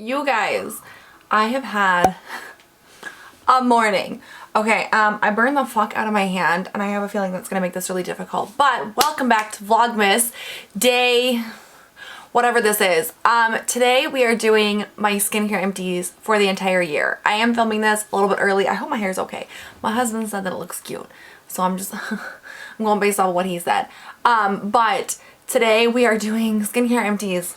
You guys, I have had a morning. Okay, I burned the fuck out of my hand and I have a feeling that's gonna make this really difficult. But welcome back to Vlogmas day, whatever this is. Today we are doing my skincare empties for the entire year. I am filming this a little bit early. I hope my hair's okay. My husband said that it looks cute. So I'm just, I'm going based on what he said. But today we are doing skincare empties.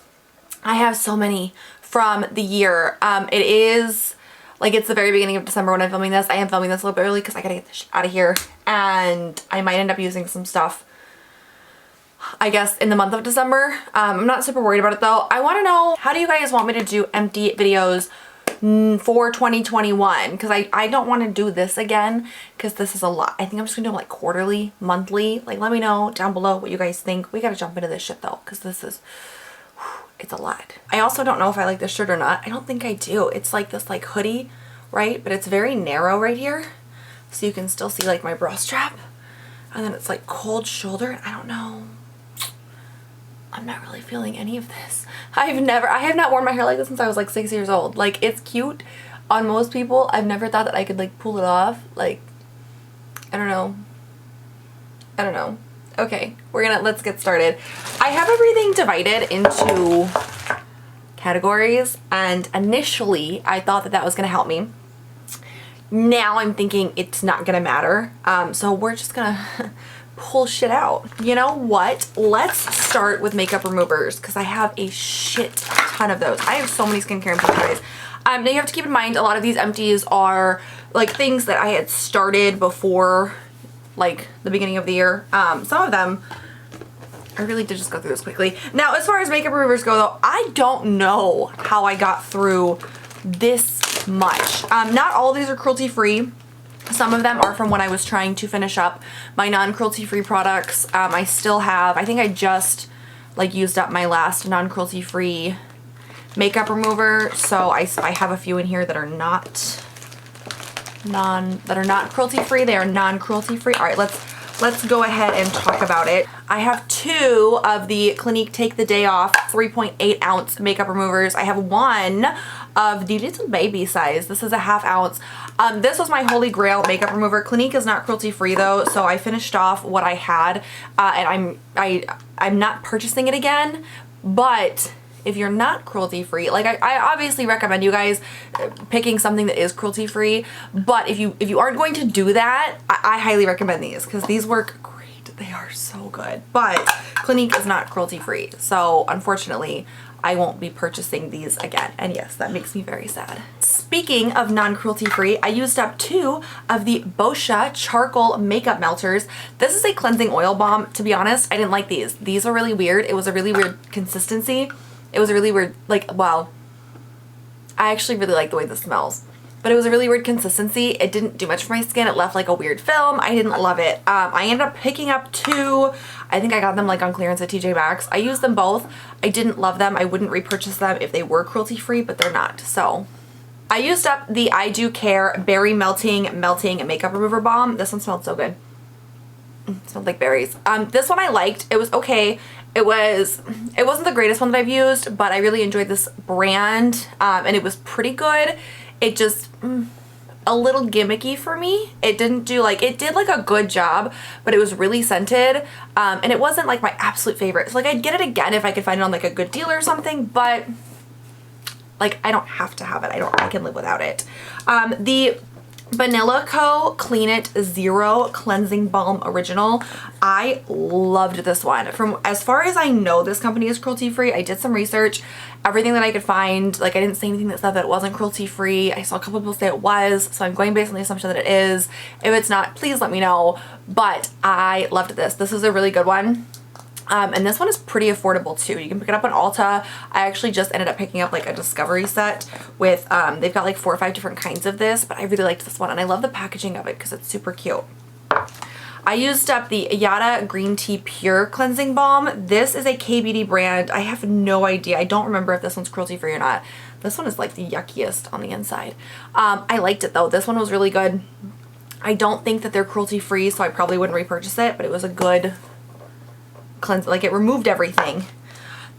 I have so many from the year. It is like it's the very beginning of December when I'm filming this. I am filming this a little bit early because I gotta get this shit out of here, and I might end up using some stuff I guess in the month of December. I'm not super worried about it though. I want to know, how do you guys want me to do empty videos for 2021? Because I don't want to do this again because this is a lot. I think I'm just gonna do like quarterly, monthly. Like, let me know down below what you guys think. We gotta jump into this shit though because this is, it's a lot. I also don't know if I like this shirt or not. I don't think I do. It's like this like hoodie, right? But it's very narrow right here. So you can still see like my bra strap. And then it's like cold shoulder. I don't know. I'm not really feeling any of this. I have not worn my hair like this since I was like 6 years old. Like, it's cute on most people. I've never thought that I could like pull it off. Like, I don't know. I don't know. Okay, let's get started. I have everything divided into categories, and initially I thought that that was gonna help me. Now I'm thinking it's not gonna matter. So we're just gonna pull shit out. You know what? Let's start with makeup removers because I have a shit ton of those. I have so many skincare empties, guys. Now you have to keep in mind a lot of these empties are like things that I had started before like the beginning of the year. Some of them, I really did just go through this quickly. Now, as far as makeup removers go though, I don't know how I got through this much. Not all of these are cruelty free. Some of them are from when I was trying to finish up my non-cruelty free products. I still have, I think I just like used up my last non-cruelty free makeup remover. So I have a few in here that are not cruelty free. They are non-cruelty free. All right, let's go ahead and talk about it. I have two of the Clinique Take the Day Off 3.8 ounce makeup removers. I have one of the little baby size. This is a 1/2 ounce. This was my holy grail makeup remover. Clinique is not cruelty free though, so I finished off what I had, and I'm not purchasing it again. But if you're not cruelty free, like I obviously recommend you guys picking something that is cruelty free, but if you aren't going to do that, I highly recommend these because these work great. They are so good. But Clinique is not cruelty free, so unfortunately I won't be purchasing these again. And yes, that makes me very sad. Speaking of non-cruelty free, I used up two of the Boscia charcoal makeup melters. This is a cleansing oil balm. To be honest, I didn't like these. These were really weird. It was a really weird consistency. It was a really weird, like, well, I actually really like the way this smells, but it was a really weird consistency. It didn't do much for my skin. It left like a weird film. I didn't love it. I ended up picking up two. I think I got them like on clearance at TJ Maxx. I used them both. I didn't love them. I wouldn't repurchase them if they were cruelty free, but they're not. So I used up the I Do Care Berry Melting Makeup Remover Balm. This one smelled so good. It smelled like berries. This one I liked. It was okay. It wasn't the greatest one that I've used, but I really enjoyed this brand, and it was pretty good. It just a little gimmicky for me. It didn't do like, it did like a good job, but it was really scented, and it wasn't like my absolute favorite. So like I'd get it again if I could find it on like a good deal or something, but like I don't have to have it. I can live without it. The Vanilla Co. Clean It Zero Cleansing Balm Original. I loved this one. From as far as I know, this company is cruelty free. I did some research. Everything that I could find, like I didn't see anything that said that it wasn't cruelty free. I saw a couple people say it was, so I'm going based on the assumption that it is. If it's not, please let me know. But I loved this. This is a really good one. And this one is pretty affordable too. You can pick it up on Ulta. I actually just ended up picking up like a discovery set with, they've got like 4 or 5 different kinds of this, but I really liked this one and I love the packaging of it because it's super cute. I used up the Yada Green Tea Pure Cleansing Balm. This is a KBD brand. I have no idea. I don't remember if this one's cruelty free or not. This one is like the yuckiest on the inside. I liked it though. This one was really good. I don't think that they're cruelty free, so I probably wouldn't repurchase it, but it was a good cleanse, like it removed everything.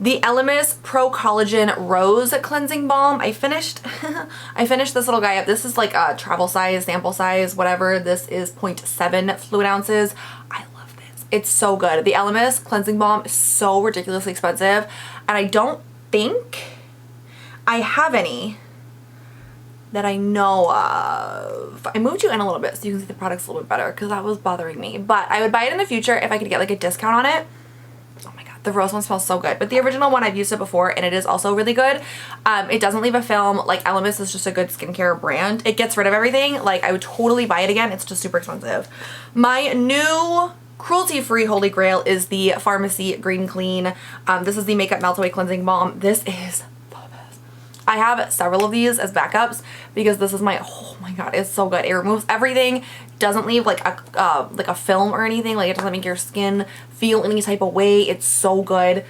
The Elemis Pro Collagen Rose Cleansing Balm. I finished this little guy up. This is like a travel size, sample size, whatever. This is 0.7 fluid ounces. I love this. It's so good. The Elemis Cleansing Balm is so ridiculously expensive, and I don't think I have any that I know of. I moved you in a little bit so you can see the products a little bit better because that was bothering me. But I would buy it in the future if I could get like a discount on it. Oh my god, the rose one smells so good. But the original one, I've used it before and it is also really good. It doesn't leave a film. Like, Elemis is just a good skincare brand. It gets rid of everything. Like, I would totally buy it again. It's just super expensive. My new cruelty-free holy grail is the Pharmacy Green Clean. This is the Makeup Melt Away Cleansing Balm. This is I have several of these as backups because this is my, oh my god, it's so good. It removes everything, doesn't leave like a film or anything. Like, it doesn't make your skin feel any type of way. It's so good.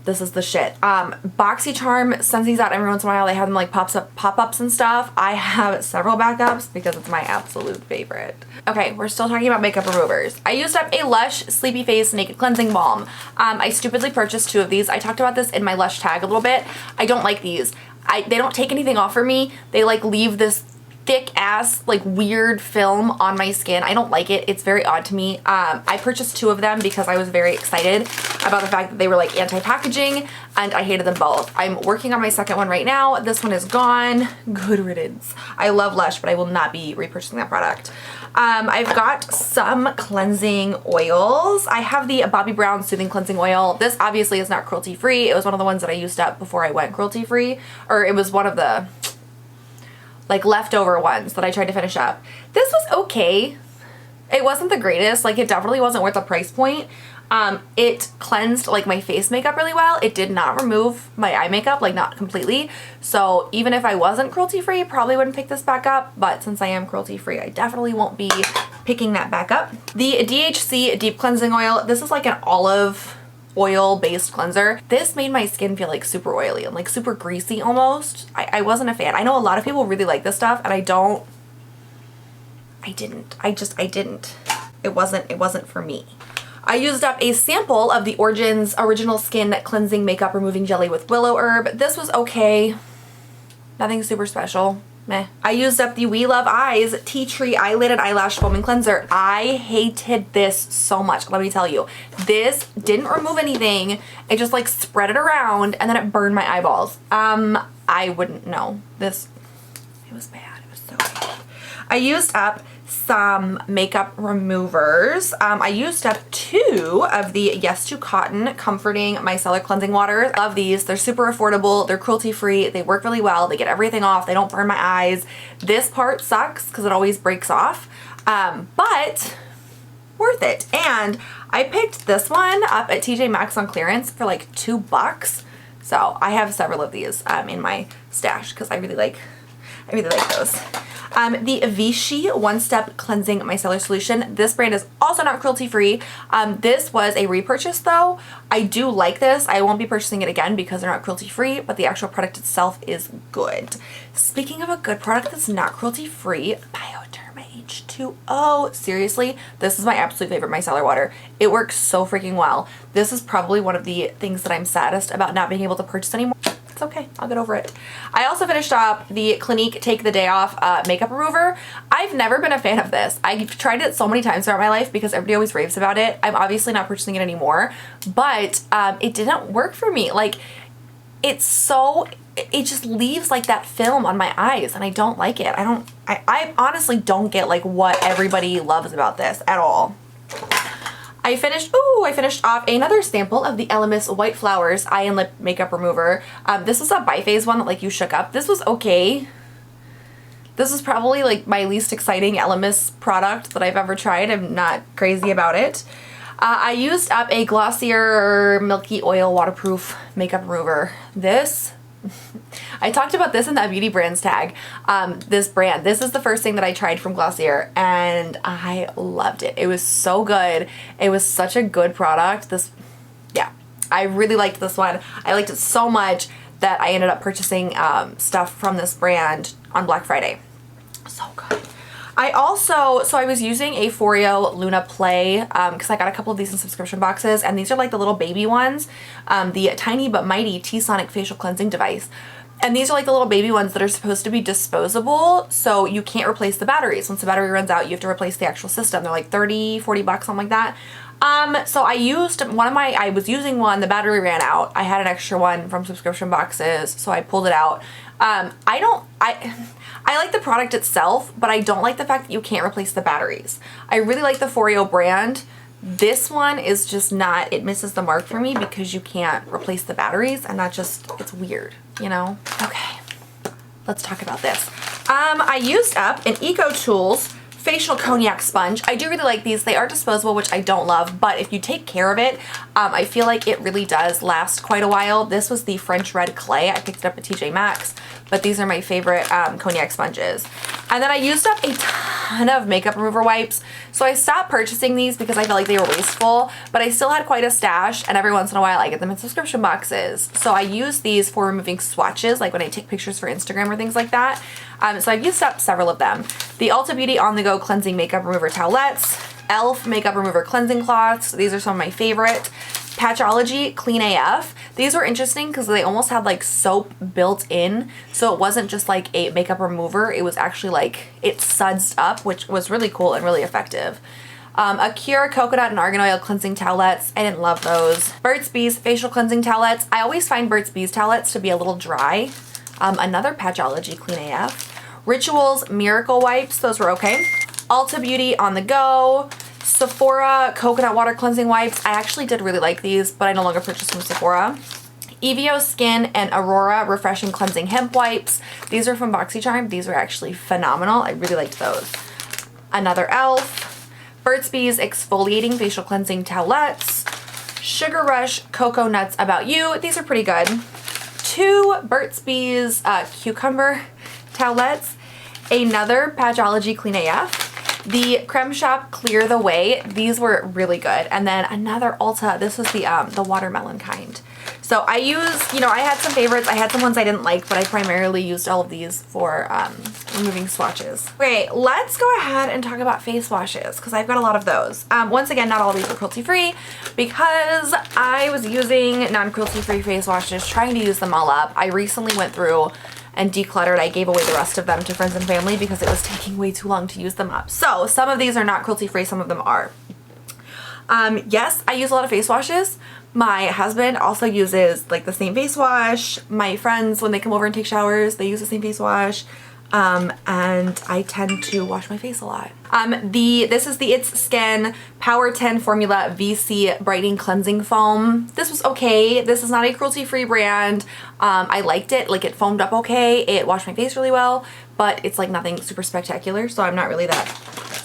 This is the shit. BoxyCharm sends these out every once in a while. They have them like pop-ups and stuff. I have several backups because it's my absolute favorite. Okay, we're still talking about makeup removers. I used up a Lush Sleepy Face Naked Cleansing Balm. I stupidly purchased 2 of these. I talked about this in my Lush tag a little bit. I don't like these. They don't take anything off for me. They like leave this thick ass like weird film on my skin. I don't like it. It's very odd to me. I purchased 2 of them because I was very excited about the fact that they were like anti-packaging, and I hated them both. I'm working on my second one right now. This one is gone. Good riddance. I love Lush, but I will not be repurchasing that product. I've got some cleansing oils. I have the Bobbi Brown Soothing Cleansing Oil. This obviously is not cruelty free. It was one of the ones that I used up before I went cruelty free, or it was one of the like leftover ones that I tried to finish up. This was okay. It wasn't the greatest. Like, it definitely wasn't worth the price point. It cleansed like my face makeup really well. It did not remove my eye makeup, like not completely. So even if I wasn't cruelty free, probably wouldn't pick this back up. But since I am cruelty free, I definitely won't be picking that back up. The DHC Deep Cleansing Oil. This is like an olive oil based cleanser. This made my skin feel like super oily and like super greasy almost. I wasn't a fan. I know a lot of people really like this stuff and I didn't. It wasn't for me. I used up a sample of the Origins Original Skin Cleansing Makeup Removing Jelly with Willow Herb. This was okay. Nothing super special. Meh. I used up the We Love Eyes Tea Tree Eyelid Eyelash Foaming Cleanser. I hated this so much, let me tell you. This didn't remove anything. It just like spread it around and then it burned my eyeballs. I wouldn't know. It was bad. It was so bad. I used up some makeup removers. I used up 2 of the Yes to Cotton Comforting Micellar Cleansing Water. Love these. They're super affordable. They're cruelty free. They work really well. They get everything off. They don't burn my eyes. This part sucks because it always breaks off, but worth it. And I picked this one up at TJ Maxx on clearance for like $2. So I have several of these in my stash because I really like those. The Vichy One Step Cleansing Micellar Solution. This brand is also not cruelty free. This was a repurchase though. I do like this. I won't be purchasing it again because they're not cruelty free, but the actual product itself is good. Speaking of a good product that's not cruelty free, Bioderma H2O. Seriously, this is my absolute favorite micellar water. It works so freaking well. This is probably one of the things that I'm saddest about not being able to purchase anymore. It's okay. I'll get over it. I also finished up the Clinique Take the Day Off makeup remover. I've never been a fan of this. I've tried it so many times throughout my life because everybody always raves about it. I'm obviously not purchasing it anymore, but it didn't work for me. Like, it just leaves like that film on my eyes and I don't like it. I honestly don't get like what everybody loves about this at all. I finished off another sample of the Elemis White Flowers Eye and Lip Makeup Remover. This was a biphase one that like you shook up. This was okay. This is probably like my least exciting Elemis product that I've ever tried. I'm not crazy about it. I used up a Glossier Milky Oil Waterproof Makeup Remover. I talked about this in that beauty brands tag. This brand, this is the first thing that I tried from Glossier and I loved it. It was so good. It was such a good product. Yeah, I really liked this one. I liked it so much that I ended up purchasing stuff from this brand on Black Friday. So good. I was using a Foreo Luna Play because I got a couple of these in subscription boxes, and these are like the little baby ones, the Tiny But Mighty T-Sonic Facial Cleansing Device. And these are like the little baby ones that are supposed to be disposable, so you can't replace the batteries. Once the battery runs out, you have to replace the actual system. They're like 30, 40 bucks, something like that. So I was using one, the battery ran out. I had an extra one from subscription boxes, so I pulled it out. I like the product itself, but I don't like the fact that you can't replace the batteries. I really like the Foreo brand. This one is just not, it misses the mark for me because you can't replace the batteries, and it's weird, you know? Okay, let's talk about this. I used up an EcoTools facial cognac sponge. I do really like these. They are disposable, which I don't love, but if you take care of it, I feel like it really does last quite a while. This was the French Red Clay. I picked it up at TJ Maxx, but these are my favorite cognac sponges. And then I used up a ton of makeup remover wipes. So I stopped purchasing these because I felt like they were wasteful, but I still had quite a stash, and every once in a while I get them in subscription boxes. So I use these for removing swatches, like when I take pictures for Instagram or things like that. So I've used up several of them. The Ulta Beauty On The Go Cleansing Makeup Remover Towelettes, e.l.f. Makeup Remover Cleansing Cloths. These are some of my favorite. Patchology Clean AF. These were interesting because they almost had like soap built in, so it wasn't just like a makeup remover. It was actually like it sudsed up, which was really cool and really effective. Acura Coconut and Argan Oil Cleansing Towelettes. I didn't love those. Burt's Bees Facial Cleansing Towelettes. I always find Burt's Bees towelettes to be a little dry. Another Patchology Clean AF. Rituals Miracle Wipes. Those were okay. Ulta Beauty On The Go. Sephora Coconut Water Cleansing Wipes. I actually did really like these, but I no longer purchase from Sephora. Evio Skin and Aurora Refreshing Cleansing Hemp Wipes. These are from BoxyCharm. These are actually phenomenal. I really liked those. Another e.l.f. Burt's Bees Exfoliating Facial Cleansing Towelettes. Sugar Rush Cocoa Nuts About You. These are pretty good. 2 Burt's Bees Cucumber Towelettes. Another Patchology Clean AF. The Creme Shop Clear the Way. These were really good. And then another Ulta. This was the watermelon kind. So I used, I had some favorites. I had some ones I didn't like, but I primarily used all of these for removing swatches. Okay, let's go ahead and talk about face washes because I've got a lot of those. Once again, not all of these are cruelty-free because I was using non-cruelty-free face washes, trying to use them all up. I recently went through and decluttered. I gave away the rest of them to friends and family because it was taking way too long to use them up. So some of these are not cruelty-free, some of them are. Yes, I use a lot of face washes. My husband also uses like the same face wash. My friends, when they come over and take showers, they use the same face wash. And I tend to wash my face a lot. This is the It's Skin Power 10 Formula VC Brightening Cleansing Foam. This was okay. This is not a cruelty-free brand. I liked it. Like, it foamed up okay. It washed my face really well, but it's like nothing super spectacular, so I'm not really that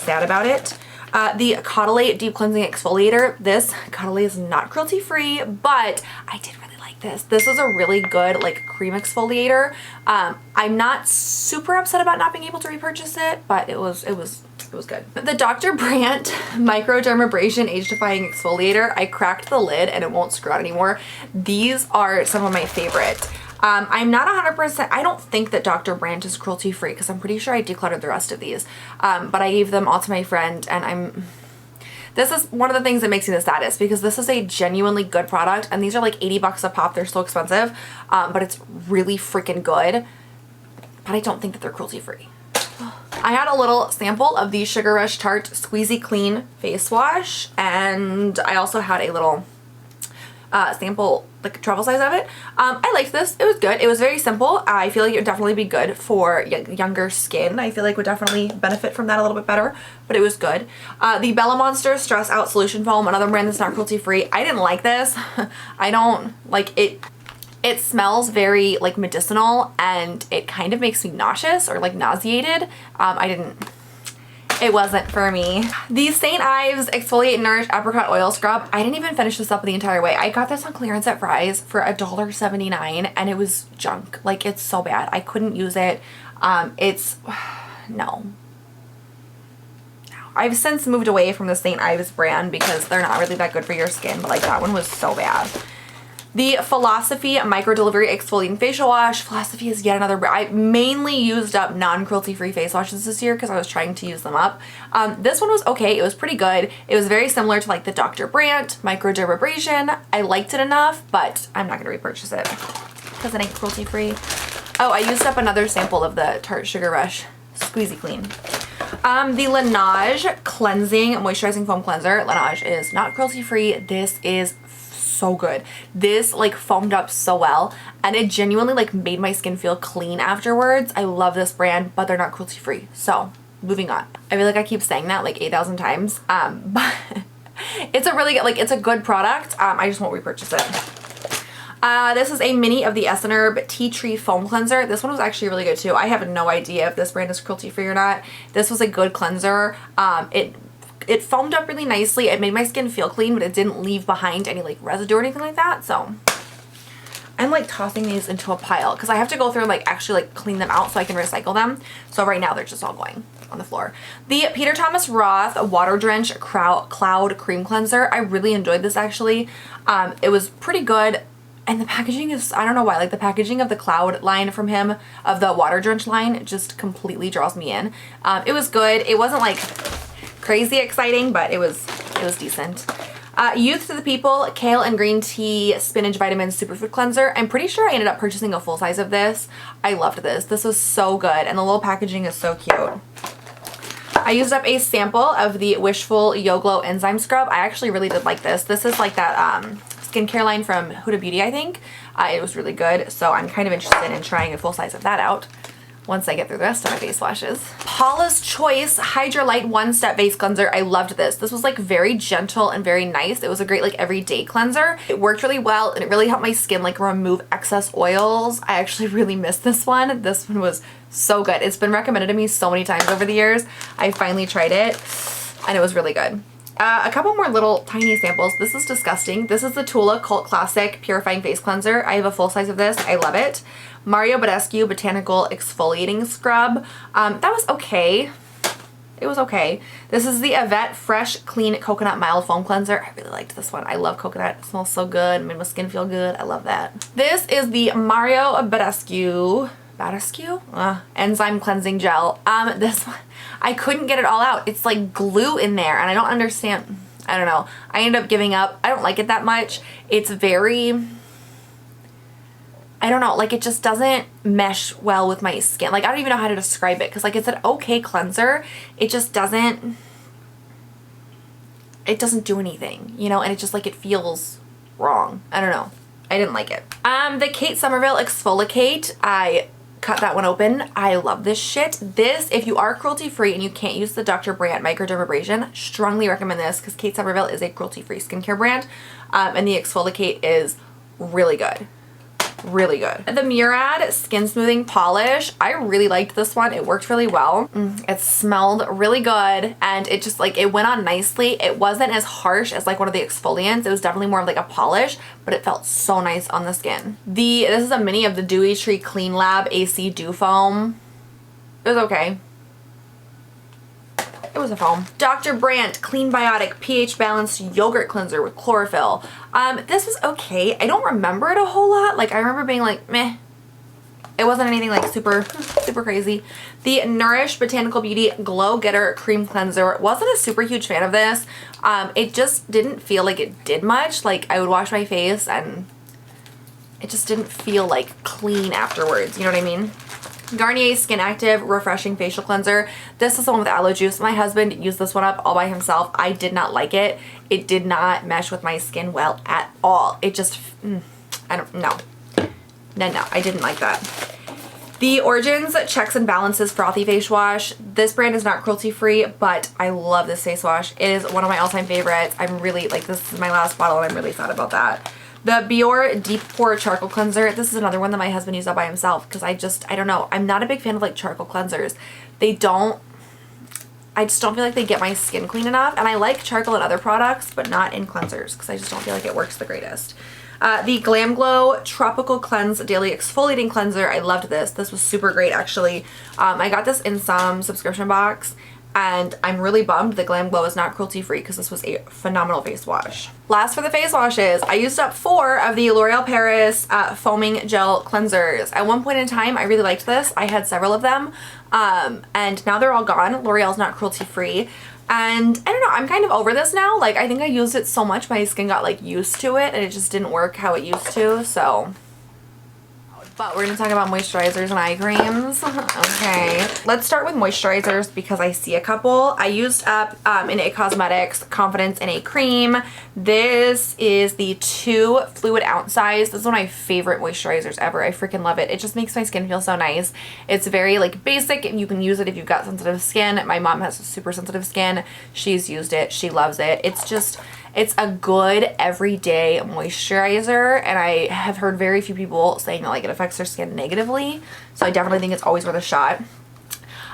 sad about it. The Caudalie Deep Cleansing Exfoliator. This Caudalie is not cruelty-free, but I did really like this. This was a really good like cream exfoliator. I'm not super upset about not being able to repurchase it, but it was good. The Dr. Brandt Microdermabrasion Age Defying Exfoliator. I cracked the lid and it won't screw out anymore. These are some of my favorite. I'm not 100%, I don't think that Dr. Brandt is cruelty free because I'm pretty sure I decluttered the rest of these. But I gave them all to my friend, and this is one of the things that makes me the saddest because this is a genuinely good product, and these are like 80 bucks a pop. They're so expensive, but it's really freaking good. But I don't think that they're cruelty free. I had a little sample of the Sugar Rush Tarte Squeezy Clean Face Wash, and I also had a little sample, like travel size of it. I liked this. It was good. It was very simple. I feel like it would definitely be good for younger skin. I feel like would definitely benefit from that a little bit better, but it was good. The Bella Monster Stress Out Solution Foam, another brand that's not cruelty free. I didn't like this. I don't like it. It smells very like medicinal, and it kind of makes me nauseous or like nauseated. It wasn't for me. The St. Ives Exfoliate Nourish Apricot Oil Scrub. I didn't even finish this up the entire way. I got this on clearance at Fry's for $1.79, and it was junk. Like, it's so bad. I couldn't use it. No. I've since moved away from the St. Ives brand because they're not really that good for your skin, but like that one was so bad. The Philosophy Micro Delivery Exfoliating Facial Wash. Philosophy is yet another brand. I mainly used up non-cruelty free face washes this year because I was trying to use them up. This one was okay. It was pretty good. It was very similar to like the Dr. Brandt Micro Dermabrasion. I liked it enough, but I'm not going to repurchase it because it ain't cruelty free. Oh, I used up another sample of the Tarte Sugar Rush Squeezy Clean. The Laneige Cleansing Moisturizing Foam Cleanser. Laneige is not cruelty free. This is so good. This like foamed up so well, and it genuinely like made my skin feel clean afterwards. I love this brand, but they're not cruelty free. So moving on. I feel like I keep saying that like 8,000 times. But it's a really good, like it's a good product. I just won't repurchase it. This is a mini of the Essenherb Tea Tree Foam Cleanser. This one was actually really good too. I have no idea if this brand is cruelty free or not. This was a good cleanser. It foamed up really nicely. It made my skin feel clean, but it didn't leave behind any like residue or anything like that. So I'm like tossing these into a pile because I have to go through and like actually like clean them out so I can recycle them. So right now they're just all going on the floor. The Peter Thomas Roth Water Drench Cloud Cream Cleanser. I really enjoyed this actually. It was pretty good. And the packaging is, I don't know why, like the packaging of the Cloud line from him, of the Water Drench line, just completely draws me in. It was good. It wasn't like crazy exciting, but it was decent. Youth to the People Kale and Green Tea Spinach Vitamin Superfood Cleanser. I'm pretty sure I ended up purchasing a full size of this. I loved this. This was so good, and the little packaging is so cute. I used up a sample of the Wishful Yo Glow Enzyme Scrub. I actually really did like this. This is like that skincare line from Huda Beauty, I think. It was really good, so I'm kind of interested in trying a full size of that out once I get through the rest of my face washes. Paula's Choice Hydra-Lite One Step Face Cleanser. I loved this. This was like very gentle and very nice. It was a great like everyday cleanser. It worked really well, and it really helped my skin like remove excess oils. I actually really missed this one. This one was so good. It's been recommended to me so many times over the years. I finally tried it, and it was really good. A couple more little tiny samples. This is disgusting. This is the Tula Cult Classic Purifying Face Cleanser. I have a full size of this. I love it. Mario Badescu Botanical Exfoliating Scrub. That was okay. It was okay. This is the Yvette Fresh Clean Coconut Mild Foam Cleanser. I really liked this one. I love coconut. It smells so good. It made my skin feel good. I love that. This is the Mario Badescu Enzyme Cleansing Gel. This one, I couldn't get it all out. It's like glue in there, and I don't understand. I don't know. I ended up giving up. I don't like it that much. It's very, I don't know, like it just doesn't mesh well with my skin. Like I don't even know how to describe it because like it's an okay cleanser. It just doesn't, it doesn't do anything, you know, and it just like it feels wrong. I don't know. I didn't like it. The Kate Somerville Exfoliate. I cut that one open. I love this shit. This, if you are cruelty free and you can't use the Dr. Brandt Microdermabrasion, strongly recommend this because Kate Somerville is a cruelty free skincare brand, and the Exfoliate is really good. Really good. The Murad Skin Smoothing Polish. I really liked this one. It worked really well. It smelled really good, and it just like, it went on nicely. It wasn't as harsh as like one of the exfoliants. It was definitely more of like a polish, but it felt so nice on the skin. This is a mini of the Dewy Tree Clean Lab AC Dew Foam. It was okay. It was a foam. Dr. Brandt Clean Biotic pH Balanced Yogurt Cleanser with Chlorophyll. This was okay. I don't remember it a whole lot. Like I remember being like, meh. It wasn't anything like super crazy. The Nourish Botanical Beauty Glow Getter Cream Cleanser. Wasn't a super huge fan of this. It just didn't feel like it did much. Like I would wash my face and it just didn't feel like clean afterwards. You know what I mean? Garnier Skin Active Refreshing Facial Cleanser. This is the one with aloe juice. My husband used this one up all by himself. I did not like it. It did not mesh with my skin well at all. It just, I don't, no, I didn't like that. The Origins Checks and Balances Frothy Face Wash. This brand is not cruelty free, but I love this face wash. It is one of my all-time favorites. I'm really, like, this is my last bottle and I'm really sad about that. The Biore Deep Pore Charcoal Cleanser. This is another one that my husband used all by himself because I don't know. I'm not a big fan of like charcoal cleansers. I just don't feel like they get my skin clean enough. And I like charcoal in other products, but not in cleansers because I just don't feel like it works the greatest. The Glam Glow Tropical Cleanse Daily Exfoliating Cleanser. I loved this. This was super great actually. I got this in some subscription box. and I'm really bummed the Glam Glow is not cruelty free because this was a phenomenal face wash. Last for the face washes, I used up 4 of the L'Oreal Paris foaming gel cleansers. At one point in time, I really liked this. I had several of them, and now they're all gone. L'Oreal's not cruelty free. And I don't know, I'm kind of over this now. Like, I think I used it so much my skin got like used to it and it just didn't work how it used to, so. But we're gonna talk about moisturizers and eye creams. Okay, let's start with moisturizers because I see a couple. I used up in It Cosmetics Confidence in a Cream. This is the 2 fluid ounce size. This is one of my favorite moisturizers ever. I freaking love it. It just makes my skin feel so nice. It's very like basic. You can use it if you've got sensitive skin. My mom has super sensitive skin. She's used it. She loves it. It's a good everyday moisturizer, and I have heard very few people saying that like it affects their skin negatively, so I definitely think it's always worth a shot.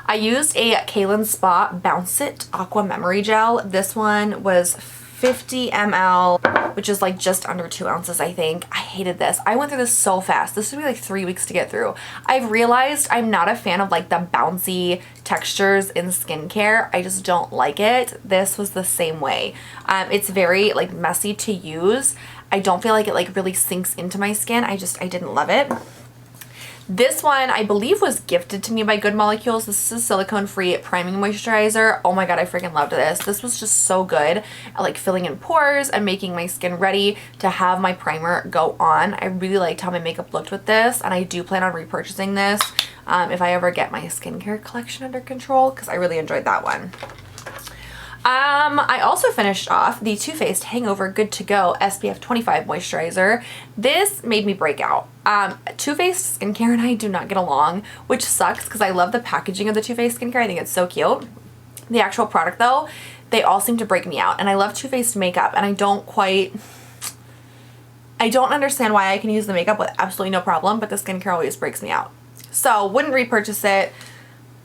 I used a Kalen Spa Bounce It Aqua Memory Gel. This one was 50 ml, which is like just under 2 ounces, I think. I hated this. I went through this so fast. This took me like 3 weeks to get through. I've realized I'm not a fan of like the bouncy textures in skincare. I just don't like it. This was the same way. It's very like messy to use. I don't feel like it like really sinks into my skin. I didn't love it. This one, I believe, was gifted to me by Good Molecules. This is a silicone-free priming moisturizer. Oh my god, I freaking loved this. This was just so good at like filling in pores and making my skin ready to have my primer go on. I really liked how my makeup looked with this, and I do plan on repurchasing this if I ever get my skincare collection under control because I really enjoyed that one. I also finished off the Too Faced Hangover Good To Go SPF 25 moisturizer. This made me break out. Too Faced Skincare and I do not get along, which sucks because I love the packaging of the Too Faced Skincare. I think it's so cute. The actual product though, they all seem to break me out, and I love Too Faced makeup, and I don't understand why I can use the makeup with absolutely no problem, but the skincare always breaks me out. So wouldn't repurchase it,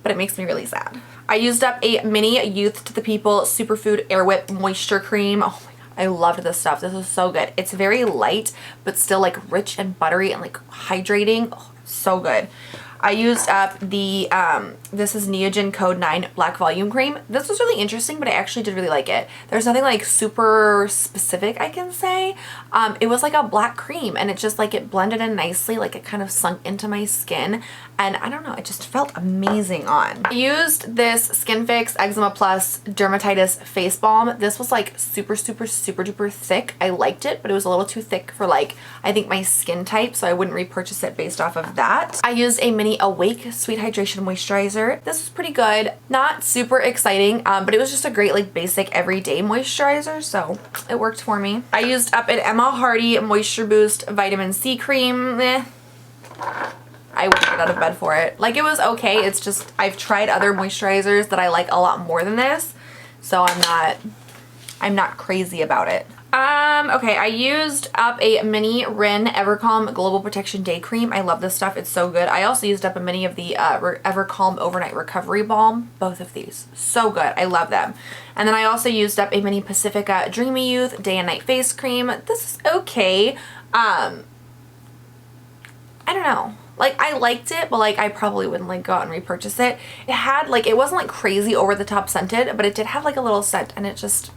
but it makes me really sad. I used up a mini Youth to the People Superfood Air Whip Moisture Cream. Oh my god, I loved this stuff. This was so good. It's very light, but still like rich and buttery and like hydrating. Oh, so good. I used up the, this is Neogen Code 9 Black Volume Cream. This was really interesting, but I actually did really like it. There's nothing like super specific I can say. It was like a black cream, and it just like it blended in nicely, like it kind of sunk into my skin, and I don't know, it just felt amazing on. I used this Skin Fix Eczema Plus Dermatitis Face Balm. This was like super duper thick. I liked it, but it was a little too thick for like, I think my skin type, so I wouldn't repurchase it based off of that. I used a mini Awake Sweet Hydration Moisturizer. This was pretty good. Not super exciting, but it was just a great like basic everyday moisturizer, so it worked for me. I used up an Emma Hardy Moisture Boost Vitamin C Cream. I wouldn't get out of bed for it. Like, it was okay. It's just I've tried other moisturizers that I like a lot more than this, so I'm not crazy about it. Okay, I used up a mini Rin Evercalm Global Protection Day Cream. I love this stuff. It's so good. I also used up a mini of the Evercalm Overnight Recovery Balm. Both of these. So good. I love them. And then I also used up a mini Pacifica Dreamy Youth Day and Night Face Cream. This is okay. I don't know. Like, I liked it, but like I probably wouldn't like go out and repurchase it. It had like, it wasn't like crazy over the top scented, but it did have like a little scent, and it just,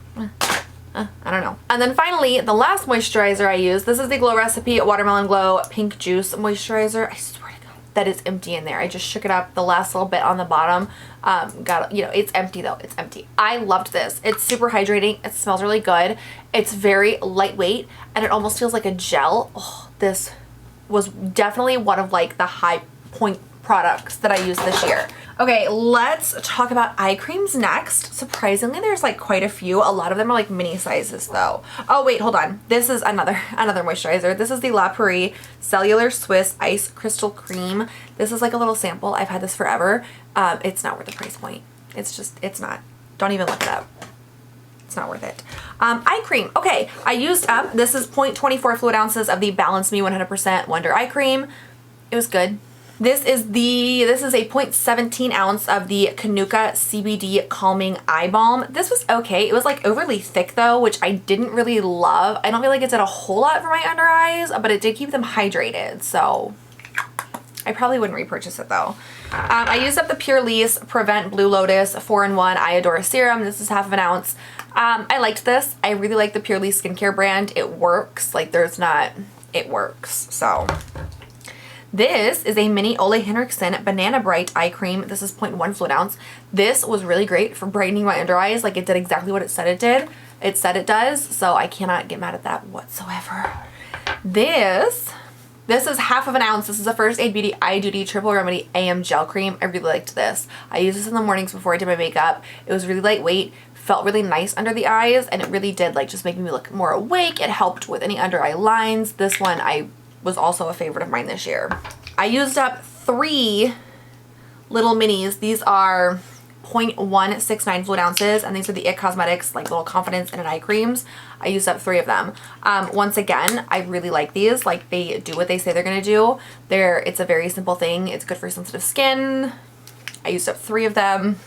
I don't know. And then finally, the last moisturizer I used, this is the Glow Recipe Watermelon Glow Pink Juice Moisturizer. I swear to God, that is empty in there. I just shook it up the last little bit on the bottom. You know, it's empty though. It's empty. I loved this. It's super hydrating. It smells really good. It's very lightweight, and it almost feels like a gel. Oh, this was definitely one of like the high point products that I used this year. Okay, let's talk about eye creams next. Surprisingly, there's like quite a few. A lot of them are like mini sizes though. Oh wait, hold on. This is another moisturizer. This is the La Prairie Cellular Swiss Ice Crystal Cream. This is like a little sample. I've had this forever. It's not worth the price point. It's not. Don't even look it up. It's not worth it. Eye cream. Okay, I used up, this is 0.24 fluid ounces of the Balance Me 100% Wonder Eye Cream. It was good. This is a 0.17 ounce of the Kanuka CBD Calming Eye Balm. This was okay. It was like overly thick though, which I didn't really love. I don't feel like it did a whole lot for my under eyes, but it did keep them hydrated, so I probably wouldn't repurchase it though. I used up the Pure Lease Prevent Blue Lotus 4-in-1 Iodora Serum. This is half of an ounce. I liked this. I really like the Pure Lease skincare brand. It works. Like it works. So this is a mini Ole Henriksen Banana Bright Eye Cream. This is 0.1 fluid ounce. This was really great for brightening my under eyes. Like it did exactly what it said it did. It said it does. So I cannot get mad at that whatsoever. This is half of an ounce. This is a First Aid Beauty Eye Duty Triple Remedy AM Gel Cream. I really liked this. I use this in the mornings before I did my makeup. It was really lightweight, felt really nice under the eyes, and it really did like just make me look more awake. It helped with any under eye lines. This one was also a favorite of mine this year. I used up 3 little minis. These are 0.169 fluid ounces, and these are the IT Cosmetics like little confidence and eye creams. I used up 3 of them. Once again, I really like these. Like they do what they say they're gonna do. It's a very simple thing. It's good for sensitive skin. I used up 3 of them.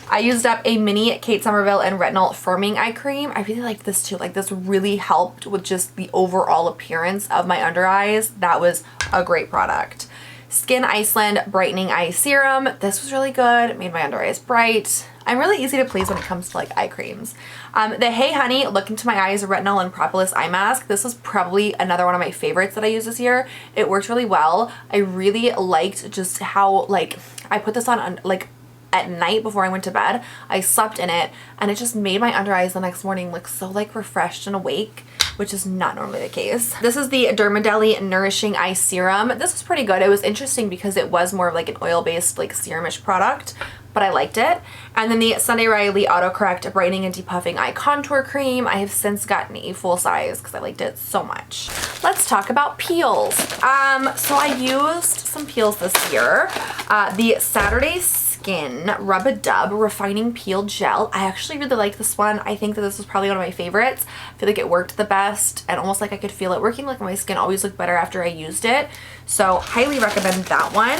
I used up a mini Kate Somerville and Retinol Firming Eye Cream. I really liked this too. Like this really helped with just the overall appearance of my under eyes. That was a great product. Skin Iceland Brightening Eye Serum. This was really good. It made my under eyes bright. I'm really easy to please when it comes to like eye creams. The Hey Honey Look Into My Eyes Retinol and Propolis Eye Mask. This was probably another one of my favorites that I used this year. It worked really well. I really liked just how like I put this on like at night before I went to bed. I slept in it and it just made my under eyes the next morning look so like refreshed and awake, which is not normally the case. This is the Dermadeli Nourishing Eye Serum. This was pretty good. It was interesting because it was more of like an oil-based like serum-ish product, but I liked it. And then the Sunday Riley Autocorrect Brightening and Depuffing Eye Contour Cream. I have since gotten a full size because I liked it so much. Let's talk about peels. So I used some peels this year. The Saturday Skin Rub-A-Dub Refining Peel Gel. I actually really like this one. I think that this was probably one of my favorites. I feel like it worked the best and almost like I could feel it working. Like my skin always looked better after I used it. So highly recommend that one.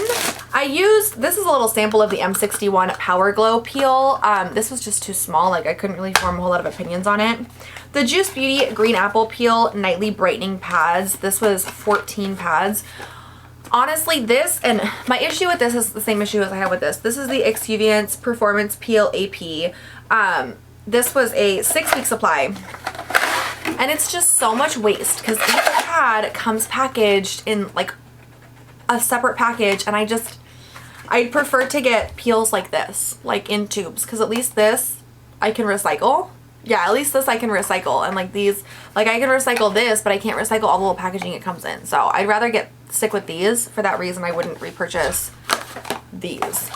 This is a little sample of the M61 Power Glow Peel. This was just too small. Like I couldn't really form a whole lot of opinions on it. The Juice Beauty Green Apple Peel Nightly Brightening Pads. This was 14 pads. Honestly, this, and my issue with this is the same issue as I have with this. This is the Exfoliants Performance Peel AP. This was a 6-week supply. And it's just so much waste because each pad comes packaged in like a separate package. And I'd prefer to get peels like this, like in tubes, because at least this I can recycle. Yeah, at least this I can recycle. And like these, like I can recycle this, but I can't recycle all the little packaging it comes in. So I'd rather stick with these. For that reason, I wouldn't repurchase these.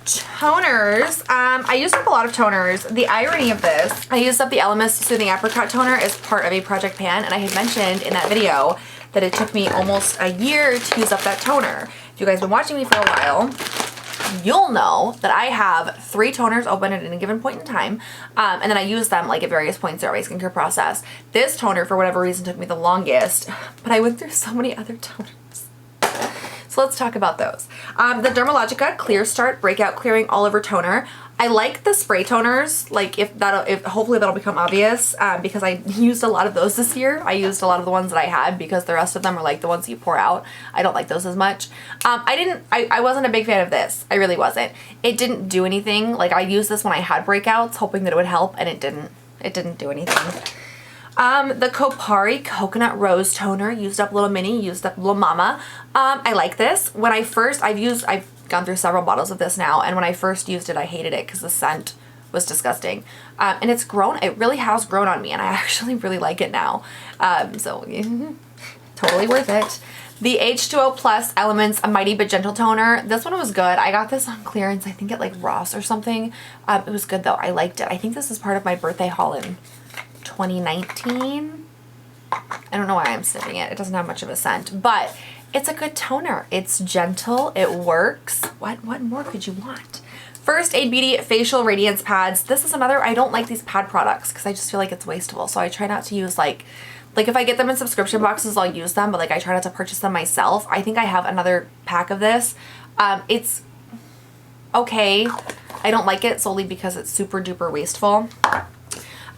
Toners. I used up a lot of toners. The irony of this, I used up the Elemis Soothing Apricot Toner as part of a project pan, and I had mentioned in that video that it took me almost a year to use up that toner. If you guys have been watching me for a while, you'll know that I have 3 toners open at any given point in time, and then I use them like at various points throughout my skincare process. This toner, for whatever reason, took me the longest, but I went through so many other toners. So let's talk about those. The Dermalogica Clear Start Breakout Clearing All Over Toner. I like the spray toners, like hopefully that'll become obvious, because I used a lot of those this year. I used a lot of the ones that I had because the rest of them are like the ones you pour out. I don't like those as much. I wasn't a big fan of this. I really wasn't. It didn't do anything. Like I used this when I had breakouts hoping that it would help, and it didn't. It didn't do anything. The Kopari Coconut Rose Toner, used up Little Mini, used up Little Mama. I like this. When I've gone through several bottles of this now, and when I first used it, I hated it because the scent was disgusting. And it really has grown on me, and I actually really like it now. So totally worth it. The H2O Plus Elements A Mighty But Gentle Toner. This one was good. I got this on clearance, I think at like Ross or something. It was good though. I liked it. I think this is part of my birthday haul in 2019. I don't know why I'm sniffing it. It doesn't have much of a scent, but it's a good toner. It's gentle. It works. What more could you want? First Aid Beauty Facial Radiance Pads. This is another, I don't like these pad products because I just feel like it's wasteful. So I try not to use like if I get them in subscription boxes, I'll use them, but like I try not to purchase them myself. I think I have another pack of this. It's okay. I don't like it solely because it's super duper wasteful.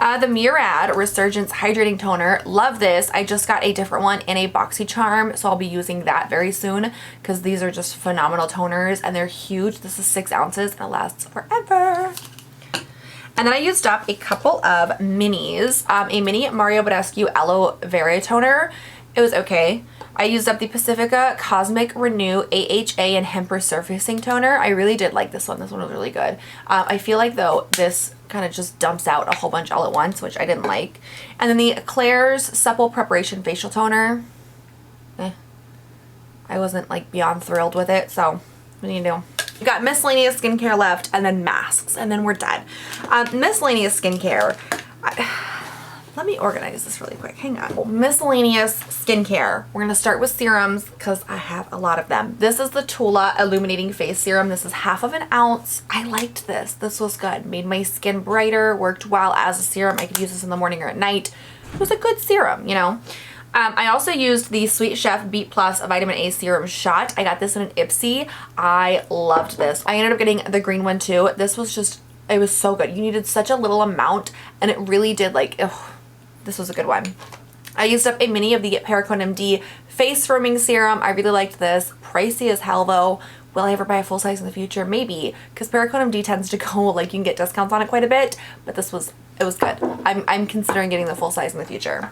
The Murad Resurgence Hydrating Toner. Love this. I just got a different one in a BoxyCharm, so I'll be using that very soon because these are just phenomenal toners and they're huge. This is 6 ounces and it lasts forever. And then I used up a couple of minis. A mini Mario Badescu Aloe Vera Toner. It was okay. I used up the Pacifica Cosmic Renew AHA and Hemp Resurfacing Toner. I really did like this one. This one was really good. I feel like, though, this kind of just dumps out a whole bunch all at once, which I didn't like. And then the Claire's Supple Preparation Facial Toner. I wasn't, like, beyond thrilled with it, so what do you do? We got miscellaneous skincare left, and then masks, and then we're done. Miscellaneous skincare. Let me organize this really quick. Hang on. Miscellaneous skincare. We're going to start with serums because I have a lot of them. This is the Tula Illuminating Face Serum. This is 1/2 ounce. I liked this. This was good. Made my skin brighter, worked well as a serum. I could use this in the morning or at night. It was a good serum, you know. I also used the Sweet Chef Beat Plus Vitamin A Serum Shot. I got this in an Ipsy. I loved this. I ended up getting the green one too. This was just, it was so good. You needed such a little amount and it really did like, this was a good one. I used up a mini of the Perricone MD Face Firming Serum. I really liked this. Pricey as hell though. Will I ever buy a full size in the future? Maybe, because Perricone MD tends to go, like, you can get discounts on it quite a bit, but this was, it was good. I'm considering getting the full size in the future.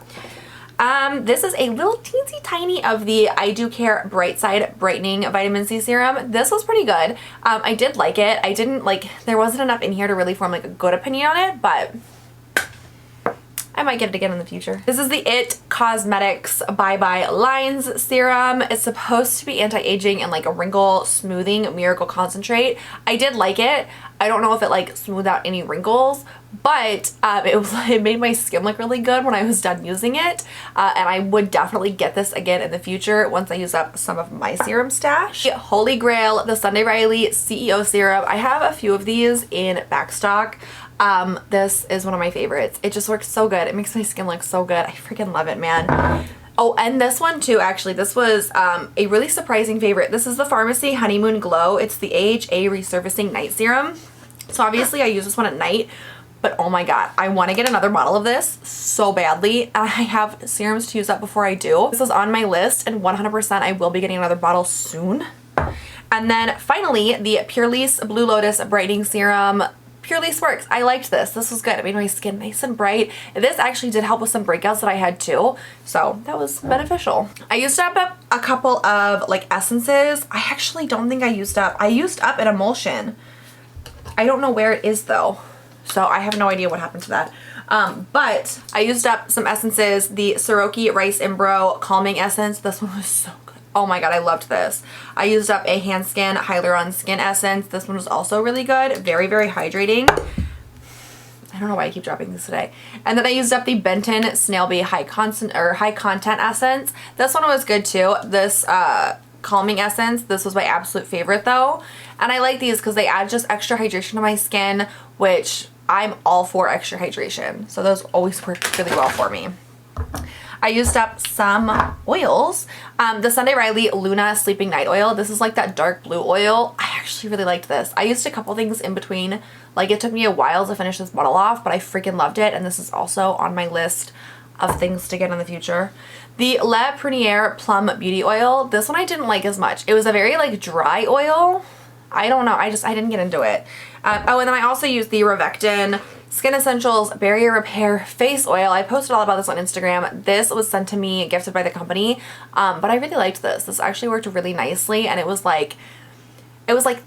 This is a little teensy tiny of the I Do Care Bright Side Brightening Vitamin C Serum. This was pretty good. I did like it. I didn't like, there wasn't enough in here to really form like a good opinion on it, but I might get it again in the future. This is the IT Cosmetics Bye Bye Lines Serum. It's supposed to be anti-aging and like a wrinkle smoothing miracle concentrate. I did like it. I don't know if it like smoothed out any wrinkles, but it made my skin look really good when I was done using it. And I would definitely get this again in the future once I use up some of my serum stash. Holy Grail, the Sunday Riley CEO Serum. I have a few of these in backstock. This is one of my favorites. It just works so good. It makes my skin look so good. I freaking love it, man. Oh, and this one too, actually. This was a really surprising favorite. This is the Pharmacy Honeymoon Glow. It's the AHA Resurfacing Night Serum. So obviously I use this one at night, but oh my god, I want to get another bottle of this so badly. And I have serums to use up before I do. This is on my list and 100% I will be getting another bottle soon. And then finally, the Purely's Blue Lotus Brightening Serum. Purely's works. I liked this. This was good. It made my skin nice and bright. This actually did help with some breakouts that I had too. So that was beneficial. I used up a couple of like essences. I actually don't think I used up an emulsion. I don't know where it is though. So I have no idea what happened to that. But I used up some essences. The Soroki Rice Imbro Calming Essence. This one was so good. Oh my god, I loved this. I used up a Handskin Hyaluron Skin Essence. This one was also really good. Very, very hydrating. I don't know why I keep dropping this today. And then I used up the Benton Snailby High Content Essence. This one was good too. This Calming Essence. This was my absolute favorite though. And I like these because they add just extra hydration to my skin, which I'm all for extra hydration. So those always work really well for me. I used up some oils. The Sunday Riley Luna Sleeping Night Oil. This is like that dark blue oil. I actually really liked this. I used a couple things in between. Like it took me a while to finish this bottle off, but I freaking loved it. And this is also on my list of things to get in the future. The Le Prunier Plum Beauty Oil. This one I didn't like as much. It was a very like dry oil. I don't know. I didn't get into it. Oh, and then I also used the Rovectin Skin Essentials Barrier Repair Face Oil. I posted all about this on Instagram. This was sent to me, gifted by the company, but I really liked this. This actually worked really nicely, and it was like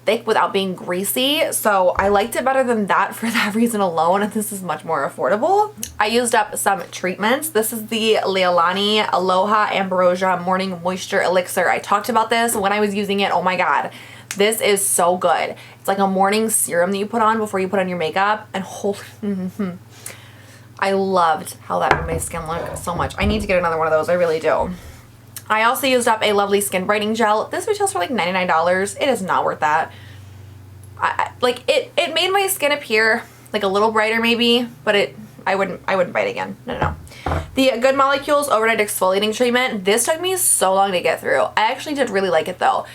thick without being greasy, so I liked it better than that for that reason alone, and this is much more affordable. I used up some treatments. This is the Leilani Aloha Ambrosia Morning Moisture Elixir. I talked about this when I was using it. Oh my god. This is so good. It's like a morning serum that you put on before you put on your makeup, and holy, I loved how that made my skin look so much. I need to get another one of those. I really do. I also used up a lovely skin brightening gel. This retails for like $99. It is not worth that. It made my skin appear like a little brighter maybe, but I wouldn't buy it again. No. The Good Molecules Overnight Exfoliating Treatment. This took me so long to get through. I actually did really like it though.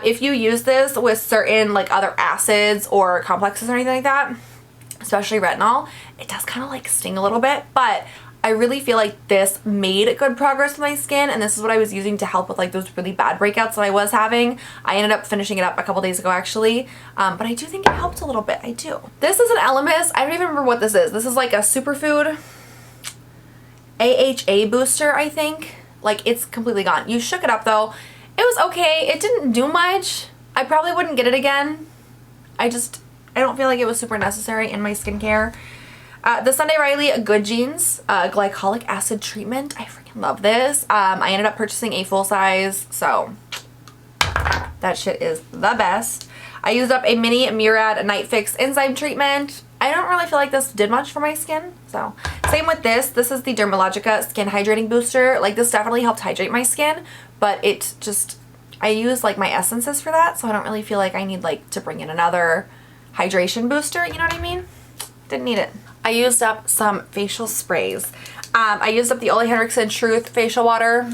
If you use this with certain like other acids or complexes or anything like that, especially retinol, it does kind of like sting a little bit, but I really feel like this made good progress with my skin, and this is what I was using to help with like those really bad breakouts that I was having. I ended up finishing it up a couple days ago actually, but I do think it helped a little bit. I do. This is an Elemis. I don't even remember what this is. This is like a superfood AHA booster, I think. Like, it's completely gone. You shook it up though. It was okay. It didn't do much. I probably wouldn't get it again. I don't feel like it was super necessary in my skincare. The Sunday Riley Good Genes glycolic acid treatment. I freaking love this. I ended up purchasing a full size, so that shit is the best. I used up a mini Murad Night Fix enzyme treatment. I don't really feel like this did much for my skin, so same with this. This is the Dermalogica Skin Hydrating Booster. Like, this definitely helped hydrate my skin, but it just, I use like my essences for that, so I don't really feel like I need like to bring in another hydration booster, you know what I mean? Didn't need it. I used up some facial sprays. I used up the Ole Henriksen Truth facial water.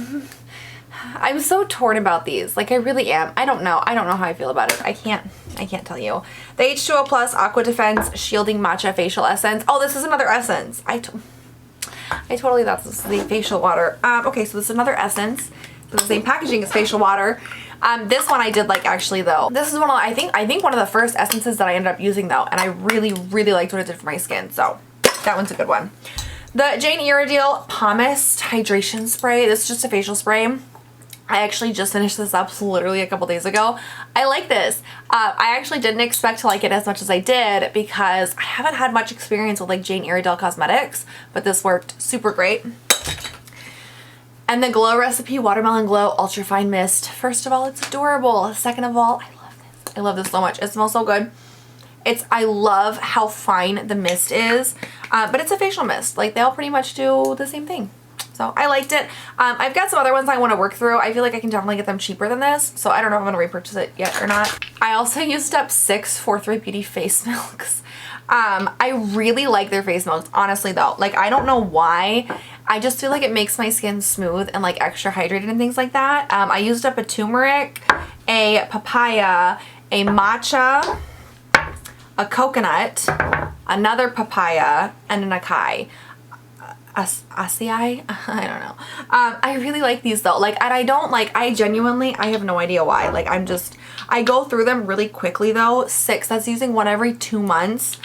I'm so torn about these. Like, I really am. I don't know how I feel about it. I can't tell you. The H2O Plus Aqua Defense Shielding Matcha Facial Essence. Oh, this is another essence. I totally thought this was the facial water. Okay, so this is another essence. The same packaging as facial water. This one I did like actually though. This is one of, I think one of the first essences that I ended up using though, and I really, really liked what it did for my skin, so that one's a good one. The Jane Iredale Pumice Hydration Spray. This is just a facial spray. I actually just finished this up literally a couple days ago. I like this. I actually didn't expect to like it as much as I did because I haven't had much experience with like Jane Iredale cosmetics, but this worked super great. And the Glow Recipe Watermelon Glow Ultra Fine Mist. First of all, it's adorable. Second of all, I love this. I love this so much. It smells so good. I love how fine the mist is, but it's a facial mist. Like, they all pretty much do the same thing. So I liked it. I've got some other ones I want to work through. I feel like I can definitely get them cheaper than this, so I don't know if I'm going to repurchase it yet or not. I also used up 6 4-3 Beauty face milks. I really like their face milks, honestly though. Like, I don't know why. I just feel like it makes my skin smooth and like extra hydrated and things like that. I used up a turmeric, a papaya, a matcha, a coconut, another papaya, and an acai. Acai? I don't know. I really like these though. Like, and I genuinely, I have no idea why. Like, I go through them really quickly though. 6, that's using one every 2 months.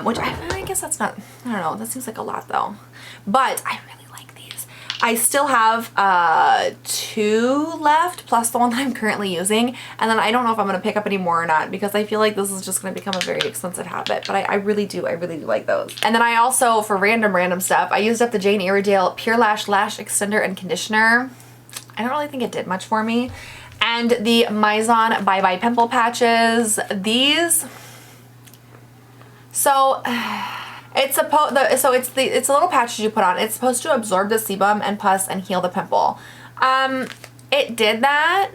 Which I guess that's not, I don't know, that seems like a lot though. But I really like these. I still have 2 left, plus the one that I'm currently using. And then I don't know if I'm going to pick up any more or not, because I feel like this is just going to become a very expensive habit. But I really do like those. And then I also, for random stuff, I used up the Jane Iredale Pure Lash Lash Extender and Conditioner. I don't really think it did much for me. And the Mizon Bye Bye Pimple Patches. These... So it's a little patch you put on. It's supposed to absorb the sebum and pus and heal the pimple. It did that.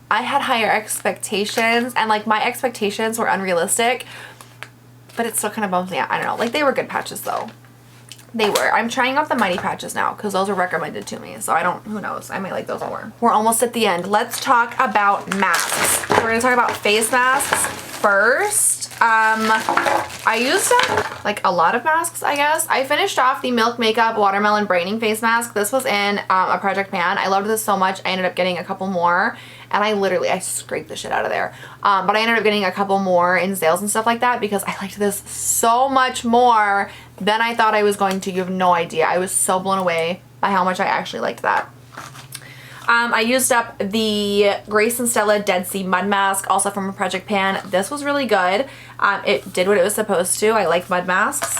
I had higher expectations, and like my expectations were unrealistic, but it still kind of bums me out. I don't know. Like, they were good patches though. They were. I'm trying out the Mighty patches now because those were recommended to me. So who knows? I might like those more. We're almost at the end. Let's talk about masks. We're going to talk about face masks first. I used up like a lot of masks, I guess. I finished off the Milk Makeup Watermelon Brightening Face Mask. This was in a Project Pan. I loved this so much. I ended up getting a couple more, and I scraped the shit out of there. But I ended up getting a couple more in sales and stuff like that because I liked this so much more than I thought I was going to. You have no idea. I was so blown away by how much I actually liked that. I used up the Grace and Stella Dead Sea Mud Mask, also from Project Pan. This was really good. It did what it was supposed to. I like mud masks.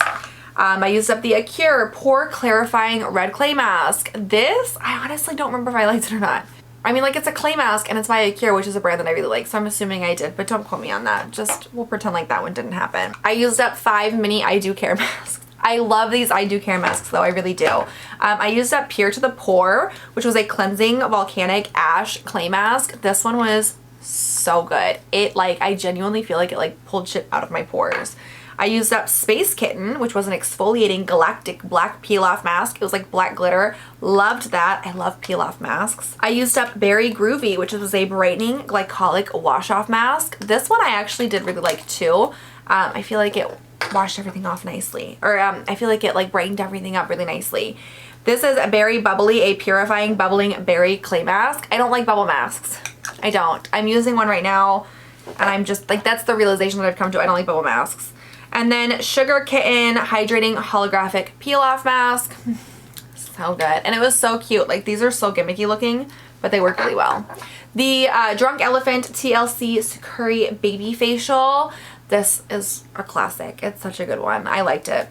I used up the Acure Pore Clarifying Red Clay Mask. This, I honestly don't remember if I liked it or not. I mean, like, it's a clay mask and it's by Acure, which is a brand that I really like, so I'm assuming I did, but don't quote me on that. Just, we'll pretend like that one didn't happen. I used up 5 mini I Do Care masks. I love these I Do Care masks though, I really do. I used up Pure to the Pore, which was a cleansing volcanic ash clay mask. This one was so good. I genuinely feel like it pulled shit out of my pores. I used up Space Kitten, which was an exfoliating galactic black peel off mask. It was like black glitter. Loved that. I love peel off masks. I used up Berry Groovy, which was a brightening glycolic wash off mask. This one I actually did really like too. I feel like it washed everything off nicely. Or I feel like it like brightened everything up really nicely. This is Berry Bubbly, a purifying bubbling berry clay mask. I don't like bubble masks. I don't. I'm using one right now and I'm just like, that's the realization that I've come to. I don't like bubble masks. And then Sugar Kitten Hydrating Holographic Peel Off Mask. So good. And it was so cute. Like these are so gimmicky looking, but they work really well. The Drunk Elephant TLC Sakuri Baby Facial. This is a classic. It's such a good one. I liked it.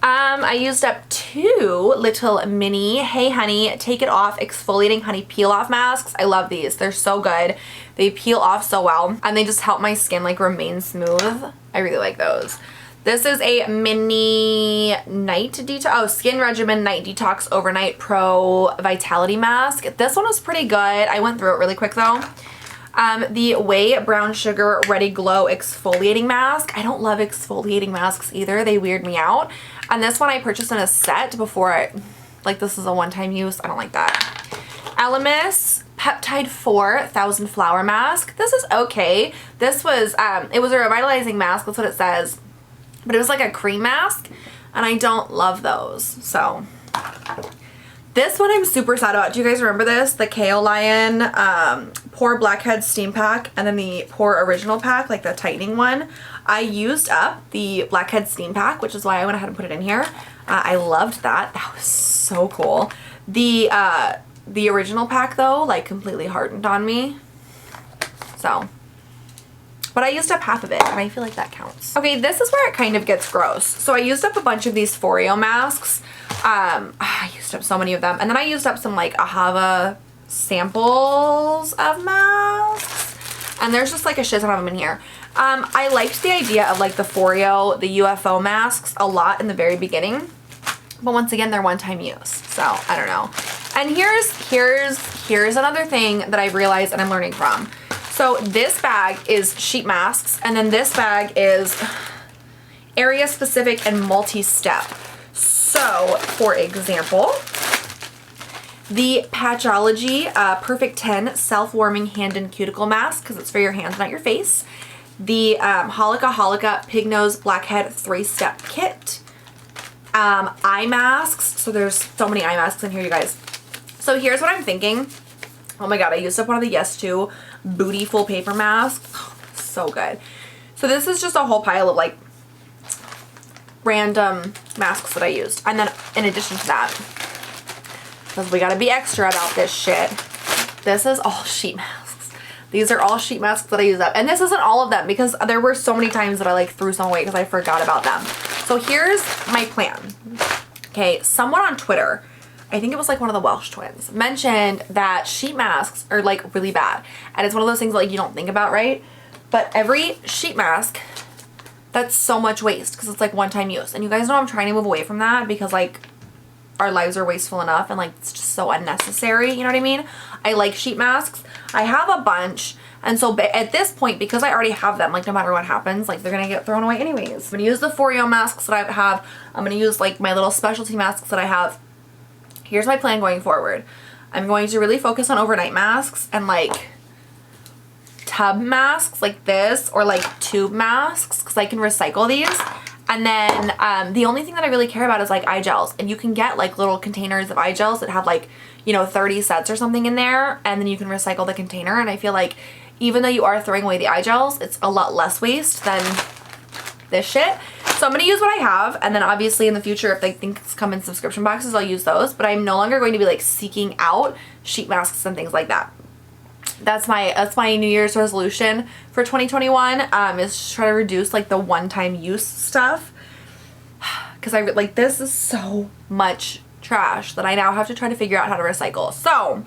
I used up 2 little mini Hey Honey Take It Off Exfoliating Honey Peel Off Masks. I love these. They're so good. They peel off so well and they just help my skin like remain smooth. I really like those. This is a mini night detox, Skin Regimen Night Detox Overnight Pro Vitality Mask. This one was pretty good. I went through it really quick though. The Way Brown Sugar Ready Glow Exfoliating Mask. I don't love exfoliating masks either. They weird me out. And this one I purchased in a set before like this is a one-time use. I don't like that. Elemis Peptide 4 1000 Flower Mask. This is okay. This was, it was a revitalizing mask. That's what it says. But it was like a cream mask. And I don't love those. So this one I'm super sad about. Do you guys remember this? The KO Lion Pore Blackhead Steam Pack and then the Pore Original Pack, like the tightening one. I used up the Blackhead Steam Pack, which is why I went ahead and put it in here. I loved that. That was so cool. The original pack though, like completely hardened on me. So, but I used up half of it and I feel like that counts. Okay, this is where it kind of gets gross. So I used up a bunch of these Foreo masks. I used up so many of them. And then I used up some like Ahava samples of masks. And there's just like a shit ton of them in here. I liked the idea of like the Foreo, the UFO masks a lot in the very beginning. But once again, they're one-time use. So I don't know. And here's another thing that I've realized and I'm learning from. So this bag is sheet masks and then this bag is area specific and multi-step. So for example, the Patchology Perfect 10 Self-Warming Hand and Cuticle Mask, because it's for your hands, not your face. The Holika Pig Nose Blackhead 3-Step Kit. Eye masks. So there's so many eye masks in here, you guys. So here's what I'm thinking. Oh my god, I used up one of the Yes To Booty Full Paper masks. Oh, so good. So this is just a whole pile of like random masks that I used. And then in addition to that, because we gotta be extra about this shit, this is all sheet masks. These are all sheet masks that I use up. And this isn't all of them because there were so many times that I like threw some away because I forgot about them. So here's my plan. Okay, someone on Twitter, I think it was like one of the Welsh twins, mentioned that sheet masks are like really bad. And it's one of those things that like you don't think about, right? But every sheet mask, that's so much waste because it's like one-time use. And you guys know I'm trying to move away from that because like our lives are wasteful enough and like it's just so unnecessary, you know what I mean? I like sheet masks. I have a bunch. And so at this point, because I already have them, like no matter what happens, like they're gonna get thrown away anyways. I'm gonna use the Foreo masks that I have. I'm gonna use like my little specialty masks that I have. Here's my plan going forward. I'm going to really focus on overnight masks and like tub masks like this or like tube masks because I can recycle these. And then the only thing that I really care about is like eye gels. And you can get like little containers of eye gels that have like, you know, 30 sets or something in there. And then you can recycle the container. And I feel like even though you are throwing away the eye gels, it's a lot less waste than this shit. So I'm going to use what I have. And then obviously in the future, if like things come in subscription boxes, I'll use those. But I'm no longer going to be like seeking out sheet masks and things like that. That's my New Year's resolution for 2021 is to try to reduce like the one-time use stuff because I like this is so much trash that I now have to try to figure out how to recycle. So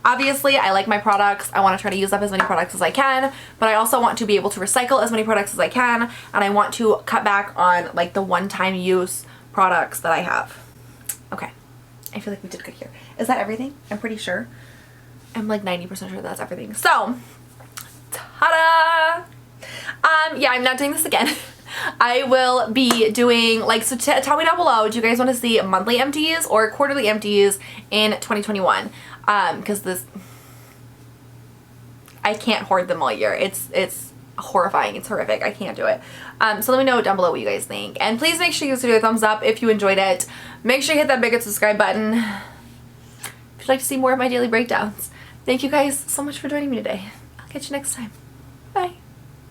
obviously I like my products. I want to try to use up as many products as I can, but I also want to be able to recycle as many products as I can, and I want to cut back on like the one-time use products that I have. Okay, I feel like we did good here. Is that everything? I'm pretty sure. I'm like 90% sure that's everything. So, ta-da! Yeah, I'm not doing this again. I will be doing, like, so tell me down below, do you guys want to see monthly empties or quarterly empties in 2021? Because this, I can't hoard them all year. It's horrifying. It's horrific. I can't do it. So let me know down below what you guys think. And please make sure you give this video a thumbs up if you enjoyed it. Make sure you hit that big subscribe button if you'd like to see more of my daily breakdowns. Thank you guys so much for joining me today. I'll catch you next time. Bye.